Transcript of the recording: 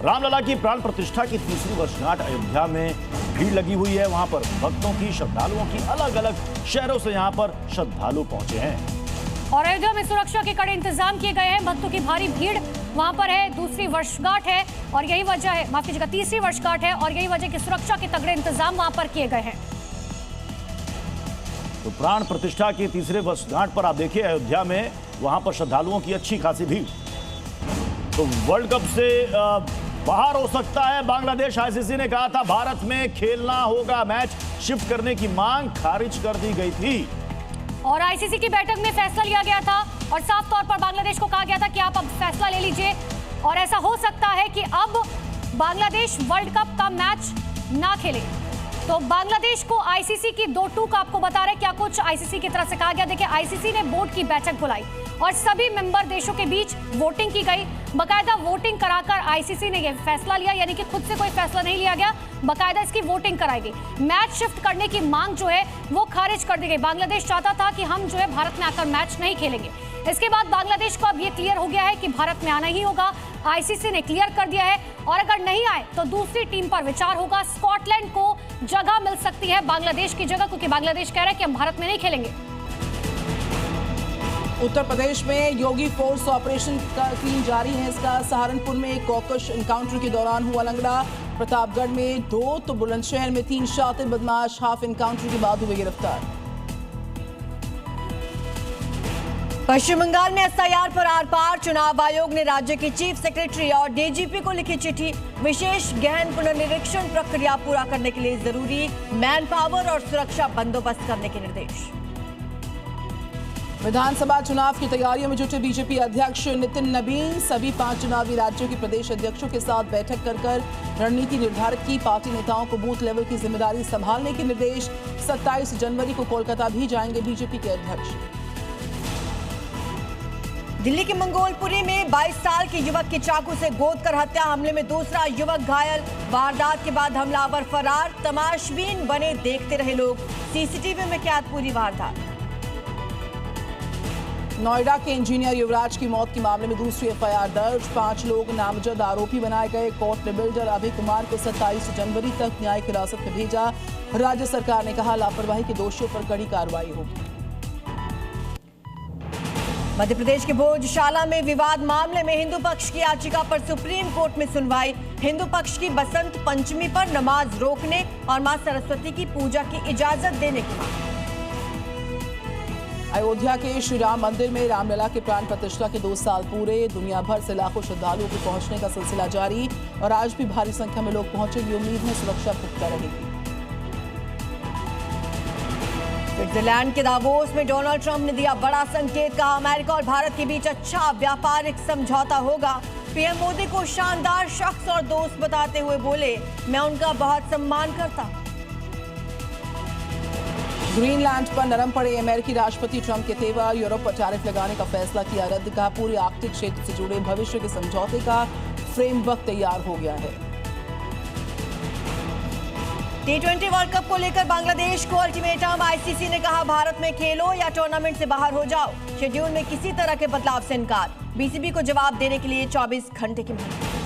रामलला की प्राण प्रतिष्ठा की तीसरी वर्षगांठ अयोध्या में भीड़ लगी हुई है। वहां पर भक्तों की, श्रद्धालुओं की अलग अलग शहरों से यहां पर श्रद्धालु पहुंचे हैं। और अयोध्या में सुरक्षा के कड़े इंतजाम किए गए हैं। भक्तों की भारी भीड़ वहां पर है। दूसरी वर्षगांठ है और यही वजह है, माफ कीजिएगा, तीसरी वर्षगांठ है और यही वजह कि सुरक्षा के तगड़े इंतजाम वहां पर किए गए हैं। तो प्राण प्रतिष्ठा की तीसरे वर्षगांठ पर आप देखिए अयोध्या में वहां पर श्रद्धालुओं की अच्छी खासी भीड़। तो वर्ल्ड कप से बाहर हो सकता है बांग्लादेश। आईसीसी ने कहा था भारत में खेलना होगा, मैच शिफ्ट करने की मांग खारिज कर दी गई थी। और आईसीसी की बैठक में फैसला लिया गया था और साफ तौर पर बांग्लादेश को कहा गया था कि आप अब फैसला ले लीजिए और ऐसा हो सकता है कि अब बांग्लादेश वर्ल्ड कप का मैच ना खेले। तो बांग्लादेश को आईसीसी की 2 टूक आपको बता रहे क्या कुछ आईसीसी की तरफ से कहा गया। देखिए, आईसीसी ने बोर्ड की बैठक बुलाई और सभी मेंबर देशों के बीच वोटिंग की गई। बकायदा वोटिंग कराकर आईसीसी ने यह फैसला लिया, यानी कि खुद से कोई फैसला नहीं लिया गया, बकायदा इसकी वोटिंग कराई गई। मैच शिफ्ट करने की मांग जो है वो खारिज कर दी गई। बांग्लादेश चाहता था कि हम जो है भारत में आकर मैच नहीं खेलेंगे। इसके बाद बांग्लादेश को अब ये क्लियर हो गया है कि भारत में आना ही होगा। आईसीसी ने क्लियर कर दिया है और अगर नहीं आए तो दूसरी टीम पर विचार होगा। स्कॉटलैंड को जगह मिल सकती है बांग्लादेश की जगह, क्योंकि बांग्लादेश कह रहा है कि हम भारत में नहीं खेलेंगे। उत्तर प्रदेश में योगी फोर्स ऑपरेशन का टीम जारी है। इसका सहारनपुर में एक कॉकश एनकाउंटर के दौरान हुआ लंगड़ा। प्रतापगढ़ में 2 तो बुलंदशहर में 3 शातिर बदमाश हाफ एनकाउंटर के बाद हुए गिरफ्तार। पश्चिम बंगाल में एसआईआर पर आर पार। चुनाव आयोग ने राज्य के चीफ सेक्रेटरी और डीजीपी को लिखी चिट्ठी। विशेष गहन पुनर्निरीक्षण प्रक्रिया पूरा करने के लिए जरूरी मैन पावर और सुरक्षा बंदोबस्त करने के निर्देश। विधानसभा चुनाव की तैयारियों में जुटे बीजेपी अध्यक्ष नितिन नबीन सभी 5 चुनावी राज्यों के प्रदेश अध्यक्षों के साथ बैठक कर रणनीति निर्धारित की। पार्टी नेताओं को बूथ लेवल की जिम्मेदारी संभालने के निर्देश। 27 जनवरी को कोलकाता भी जाएंगे बीजेपी के अध्यक्ष। दिल्ली के मंगोलपुरी में 22 साल के युवक की चाकू से गोद कर हत्या। हमले में दूसरा युवक घायल। वारदात के बाद हमलावर फरार। तमाशबीन बने देखते रहे लोग। सीसीटीवी में कैद पूरी वारदात। नोएडा के इंजीनियर युवराज की मौत के मामले में दूसरी एफआईआर दर्ज। 5 लोग नामजद आरोपी बनाए गए। कोर्ट ने बिल्डर अभय कुमार को 27 जनवरी तक न्यायिक हिरासत में भेजा। राज्य सरकार ने कहा लापरवाही के दोषियों पर कड़ी कार्रवाई होगी। मध्य प्रदेश के भोजशाला में विवाद मामले में हिंदू पक्ष की याचिका पर सुप्रीम कोर्ट में सुनवाई। हिंदू पक्ष की बसंत पंचमी पर नमाज रोकने और मां सरस्वती की पूजा की इजाजत देने की मांग। अयोध्या के श्री राम मंदिर में रामलला के प्राण प्रतिष्ठा के 2 साल पूरे। दुनिया भर से लाखों श्रद्धालुओं के पहुंचने का सिलसिला जारी और आज भी भारी संख्या में लोग पहुंचेंगे। उम्मीद है सुरक्षा पुख्ता रहेगी। स्विट्जरलैंड के दावोस में डोनाल्ड ट्रंप ने दिया बड़ा संकेत। कहा अमेरिका और भारत के बीच अच्छा व्यापारिक समझौता होगा। पीएम मोदी को शानदार शख्स और दोस्त बताते हुए बोले, मैं उनका बहुत सम्मान करता हूं। ग्रीनलैंड पर नरम पड़े अमेरिकी राष्ट्रपति ट्रंप के तेवर। यूरोप पर टैरिफ लगाने का फैसला किया रद्द। कहा पूरे आर्कटिक क्षेत्र से जुड़े भविष्य के समझौते का फ्रेमवर्क तैयार हो गया है। T20 वर्ल्ड कप को लेकर बांग्लादेश को अल्टीमेटम। आईसीसी ने कहा भारत में खेलो या टूर्नामेंट से बाहर हो जाओ। शेड्यूल में किसी तरह के बदलाव से इनकार। बीसीबी को जवाब देने के लिए 24 घंटे की मुहलत।